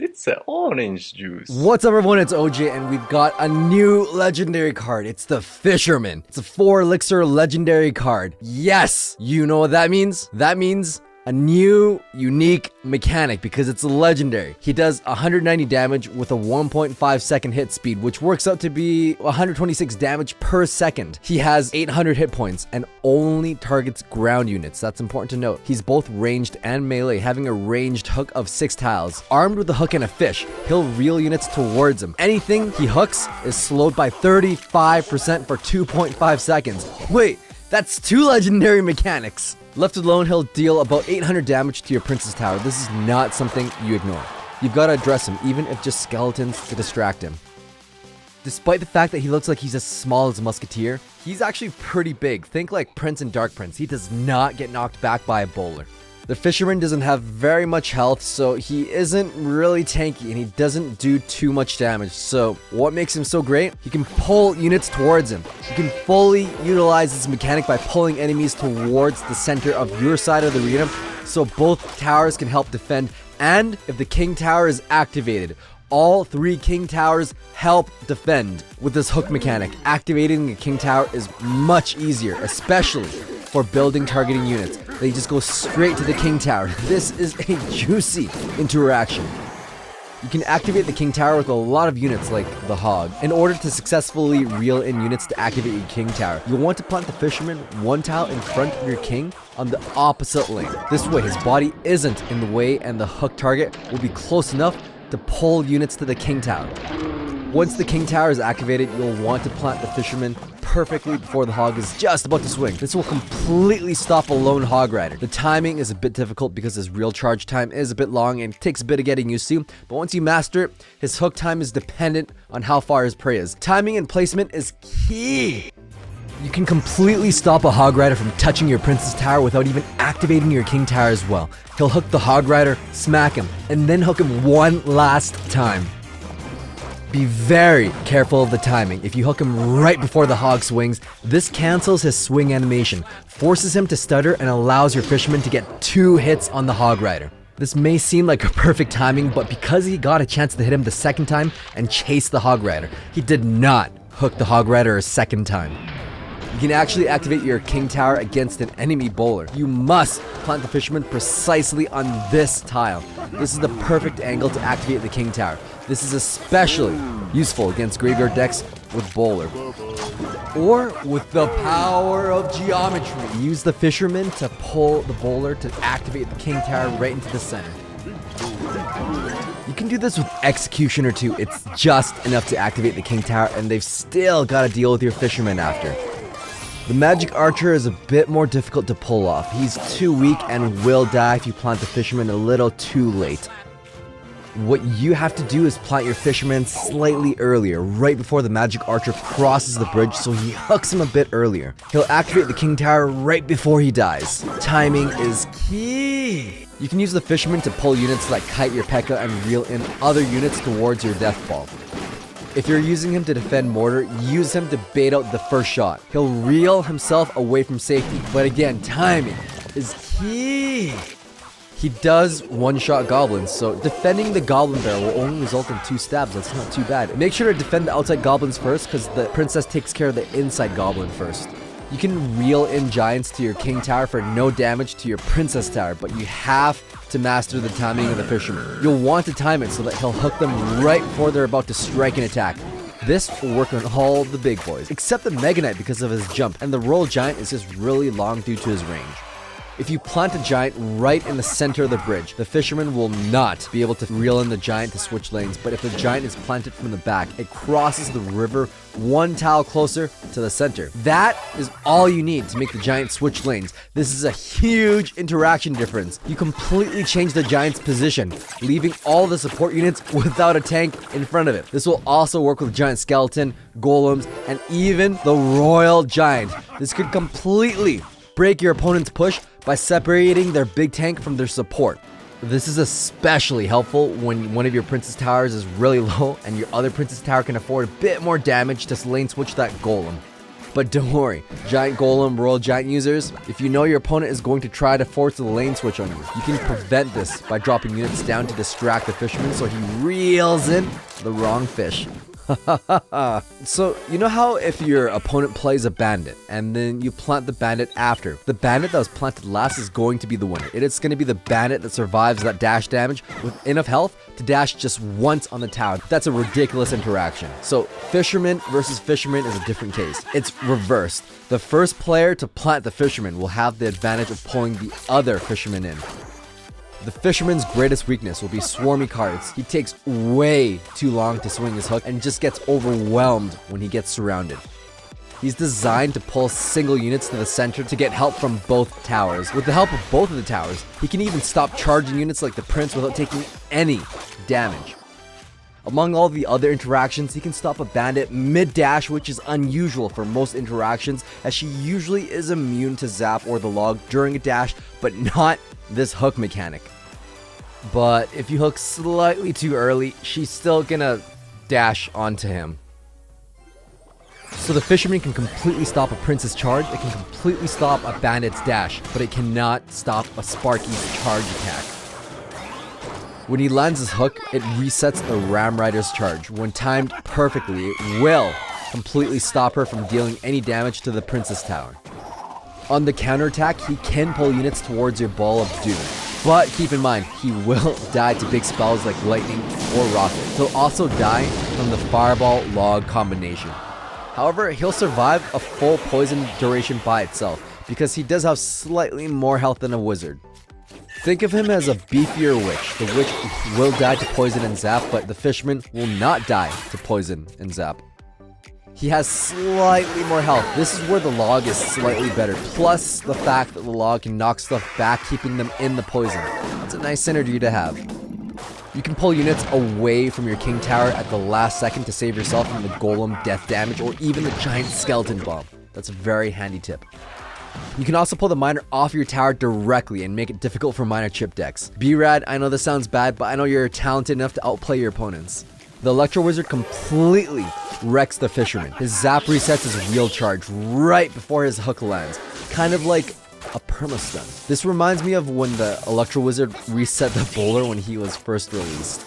It's an orange juice. What's up everyone, it's OJ and we've got a new legendary card. It's the Fisherman. It's a 4 elixir legendary card. Yes! You know what that means? That means a new, unique mechanic because it's a legendary. He does 190 damage with a 1.5 second hit speed, which works out to be 126 damage per second. He has 800 hit points and only targets ground units. That's important to note. He's both ranged and melee, having a ranged hook of 6 tiles. Armed with a hook and a fish, he'll reel units towards him. Anything he hooks is slowed by 35% for 2.5 seconds. Wait, that's 2 legendary mechanics. Left alone, he'll deal about 800 damage to your Princess Tower. This is not something you ignore. You've got to address him, even if just skeletons to distract him. Despite the fact that he looks like he's as small as a musketeer, he's actually pretty big. Think like Prince and Dark Prince. He does not get knocked back by a bowler. The Fisherman doesn't have very much health, so he isn't really tanky and he doesn't do too much damage. So what makes him so great? He can pull units towards him. You can fully utilize this mechanic by pulling enemies towards the center of your side of the arena, so both towers can help defend. And if the King Tower is activated, all 3 King Towers help defend. With this hook mechanic, activating the King Tower is much easier, especially for building targeting units. They just go straight to the King Tower. This is a juicy interaction. You can activate the King Tower with a lot of units like the Hog. In order to successfully reel in units to activate your King Tower, you'll want to plant the Fisherman 1 tile in front of your King on the opposite lane. This way his body isn't in the way and the hook target will be close enough to pull units to the King Tower. Once the King Tower is activated, you'll want to plant the Fisherman perfectly before the Hog is just about to swing. This will completely stop a lone Hog Rider. The timing is a bit difficult because his real charge time is a bit long and takes a bit of getting used to, but once you master it, his hook time is dependent on how far his prey is. Timing and placement is key. You can completely stop a Hog Rider from touching your Princess Tower without even activating your King Tower as well. He'll hook the Hog Rider, smack him, and then hook him one last time. Be very careful of the timing. If you hook him right before the Hog swings, this cancels his swing animation, forces him to stutter, and allows your Fisherman to get 2 hits on the Hog Rider. This may seem like a perfect timing, but because he got a chance to hit him the second time and chase the Hog Rider, he did not hook the Hog Rider a second time. You can actually activate your King Tower against an enemy bowler. You must plant the Fisherman precisely on this tile. This is the perfect angle to activate the King Tower. This is especially useful against graveyard decks with bowler. Or with the power of geometry. Use the Fisherman to pull the bowler to activate the King Tower right into the center. You can do this with Executioner too. It's just enough to activate the King Tower and they've still got to deal with your Fisherman after. The Magic Archer is a bit more difficult to pull off. He's too weak and will die if you plant the Fisherman a little too late. What you have to do is plant your Fisherman slightly earlier, right before the Magic Archer crosses the bridge, so he hooks him a bit earlier. He'll activate the King Tower right before he dies. Timing is key! You can use the Fisherman to pull units like Kite your P.E.K.K.A. and reel in other units towards your Death Ball. If you're using him to defend mortar, use him to bait out the first shot. He'll reel himself away from safety, but again, timing is key. He does one-shot goblins, so defending the goblin barrel will only result in 2 stabs. That's not too bad. Make sure to defend the outside goblins first, because the princess takes care of the inside goblin first. You can reel in giants to your King Tower for no damage to your Princess Tower, but you have to master the timing of the Fisherman. You'll want to time it so that he'll hook them right before they're about to strike an attack. This will work on all the big boys, except the Mega Knight because of his jump, and the Royal Giant is just really long due to his range. If you plant a giant right in the center of the bridge, the Fisherman will not be able to reel in the giant to switch lanes, but if the giant is planted from the back, it crosses the river 1 tile closer to the center. That is all you need to make the giant switch lanes. This is a huge interaction difference. You completely change the giant's position, leaving all the support units without a tank in front of it. This will also work with giant skeleton, golems, and even the Royal Giant. This could completely break your opponent's push by separating their big tank from their support. This is especially helpful when one of your Princess Towers is really low and your other Princess Tower can afford a bit more damage to lane switch that golem. But don't worry, Giant Golem, Royal Giant users, if you know your opponent is going to try to force the lane switch on you, you can prevent this by dropping units down to distract the fisherman so he reels in the wrong fish. So, you know how if your opponent plays a bandit and then you plant the bandit after, the bandit that was planted last is going to be the winner. It is going to be the bandit that survives that dash damage with enough health to dash just once on the tower. That's a ridiculous interaction. So, fisherman versus fisherman is a different case. It's reversed. The first player to plant the fisherman will have the advantage of pulling the other fisherman in. The fisherman's greatest weakness will be swarmy cards. He takes way too long to swing his hook and just gets overwhelmed when he gets surrounded. He's designed to pull single units to the center to get help from both towers. With the help of both of the towers, he can even stop charging units like the prince without taking any damage. Among all the other interactions, he can stop a bandit mid-dash, which is unusual for most interactions, as she usually is immune to zap or the log during a dash, but not this hook mechanic. But if you hook slightly too early, she's still gonna dash onto him. So the fisherman can completely stop a prince's charge, it can completely stop a bandit's dash, but it cannot stop a Sparky's charge attack. When he lands his hook, it resets the Ram Rider's charge. When timed perfectly, it will completely stop her from dealing any damage to the Princess Tower. On the counterattack, he can pull units towards your Ball of Doom. But keep in mind, he will die to big spells like Lightning or Rocket. He'll also die from the Fireball Log combination. However, he'll survive a full poison duration by itself, because he does have slightly more health than a wizard. Think of him as a beefier witch. The witch will die to poison and zap, but the fisherman will not die to poison and zap. He has slightly more health. This is where the log is slightly better, plus the fact that the log can knock stuff back, keeping them in the poison. It's a nice synergy to have. You can pull units away from your king tower at the last second to save yourself from the golem death damage or even the giant skeleton bomb. That's a very handy tip. You can also pull the miner off your tower directly and make it difficult for miner chip decks. B-Rad, I know this sounds bad, but I know you're talented enough to outplay your opponents. The Electro Wizard completely wrecks the fisherman. His zap resets his wheel charge right before his hook lands, kind of like a permastun. This reminds me of when the Electro Wizard reset the bowler when he was first released.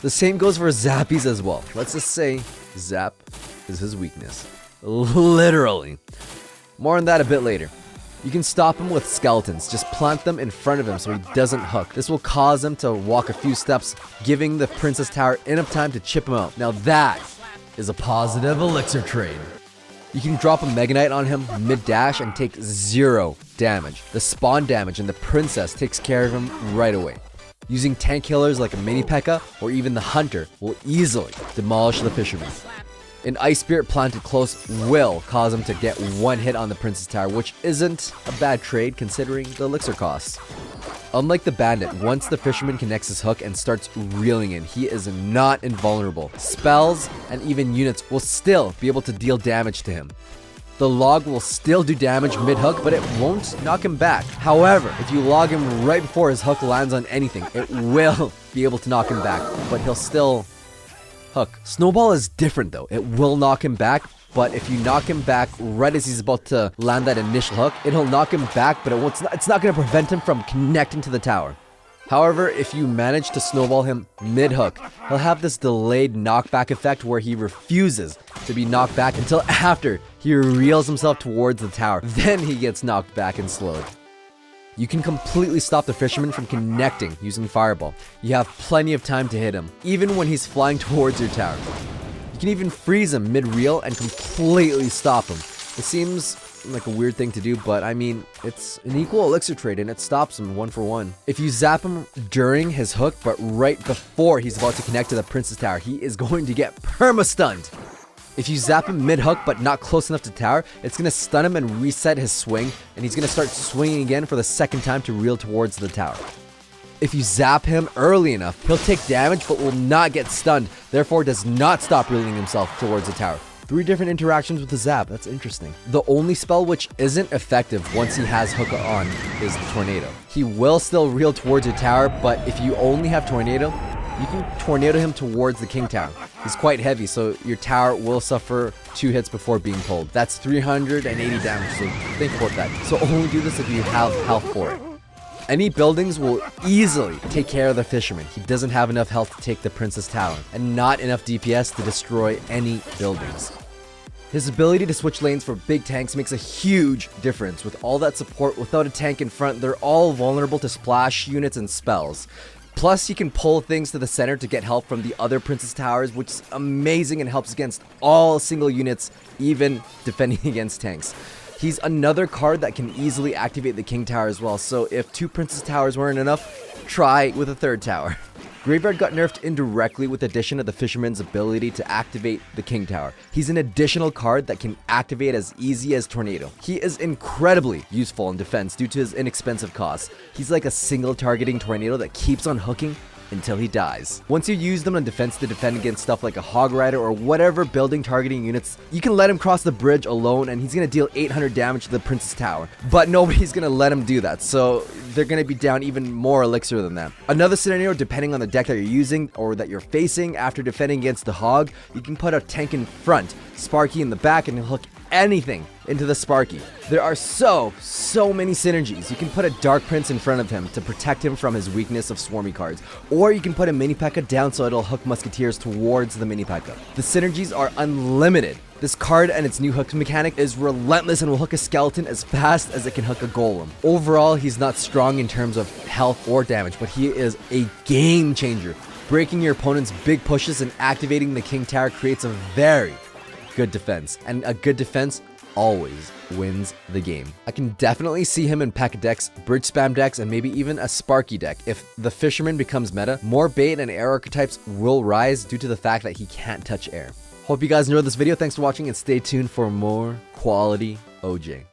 The same goes for Zappies as well. Let's just say Zap is his weakness. Literally. More on that a bit later. You can stop him with skeletons. Just plant them in front of him so he doesn't hook. This will cause him to walk a few steps, giving the Princess Tower enough time to chip him out. Now that is a positive elixir trade. You can drop a Mega Knight on him mid-dash and take 0 damage. The spawn damage and the princess takes care of him right away. Using tank killers like a Mini P.E.K.K.A. or even the Hunter will easily demolish the fisherman. An Ice Spirit planted close will cause him to get one hit on the Princess Tower, which isn't a bad trade considering the elixir costs. Unlike the bandit, once the fisherman connects his hook and starts reeling in, he is not invulnerable. Spells and even units will still be able to deal damage to him. The log will still do damage mid-hook, but it won't knock him back. However, if you log him right before his hook lands on anything, it will be able to knock him back, but he'll still hook. Snowball is different though. It will knock him back, but if you knock him back right as he's about to land that initial hook, it'll knock him back, but it's not going to prevent him from connecting to the tower. However, if you manage to snowball him mid-hook, he'll have this delayed knockback effect where he refuses to be knocked back until after he reels himself towards the tower. Then he gets knocked back and slowed. You can completely stop the fisherman from connecting using Fireball. You have plenty of time to hit him, even when he's flying towards your tower. You can even freeze him mid-reel and completely stop him. It seems like a weird thing to do, but I mean, it's an equal elixir trade and it stops him 1 for 1. If you zap him during his hook, but right before he's about to connect to the Princess Tower, he is going to get perma-stunned. If you zap him mid-hook but not close enough to tower, it's going to stun him and reset his swing, and he's going to start swinging again for the second time to reel towards the tower. If you zap him early enough, he'll take damage but will not get stunned, therefore does not stop reeling himself towards the tower. 3 different interactions with the zap, that's interesting. The only spell which isn't effective once he has hook on is the tornado. He will still reel towards your tower, but if you only have tornado, you can tornado him towards the king tower. He's quite heavy, so your tower will suffer 2 hits before being pulled. That's 380 damage, so think about that. So only do this if you have health for it. Any buildings will easily take care of the fisherman. He doesn't have enough health to take the princess tower, and not enough DPS to destroy any buildings. His ability to switch lanes for big tanks makes a huge difference. With all that support, without a tank in front, they're all vulnerable to splash units and spells. Plus, he can pull things to the center to get help from the other princess towers, which is amazing and helps against all single units, even defending against tanks. He's another card that can easily activate the king tower as well, so if 2 princess towers weren't enough, try with a 3rd tower. Graveyard got nerfed indirectly with the addition of the Fisherman's ability to activate the King Tower. He's an additional card that can activate as easy as Tornado. He is incredibly useful in defense due to his inexpensive cost. He's like a single targeting tornado that keeps on hooking until he dies. Once you use them on defense to defend against stuff like a Hog Rider or whatever building targeting units, you can let him cross the bridge alone and he's gonna deal 800 damage to the Princess Tower. But nobody's gonna let him do that, so they're gonna be down even more elixir than that. Another scenario, depending on the deck that you're using or that you're facing, after defending against the Hog, you can put a tank in front, Sparky in the back, and he'll hook anything into the Sparky. There are so many synergies. You can put a Dark Prince in front of him to protect him from his weakness of swarmy cards, or you can put a Mini P.E.K.K.A down so it'll hook Musketeers towards the Mini P.E.K.K.A. The synergies are unlimited. This card and its new hook mechanic is relentless and will hook a skeleton as fast as it can hook a golem. Overall, he's not strong in terms of health or damage, but he is a game changer. Breaking your opponent's big pushes and activating the King Tower creates a very good defense, and a good defense always wins the game. I can definitely see him in P.E.K.K.A decks, bridge spam decks, and maybe even a Sparky deck. If the Fisherman becomes meta, more bait and air archetypes will rise due to the fact that he can't touch air. Hope you guys enjoyed this video. Thanks for watching and stay tuned for more quality OJ.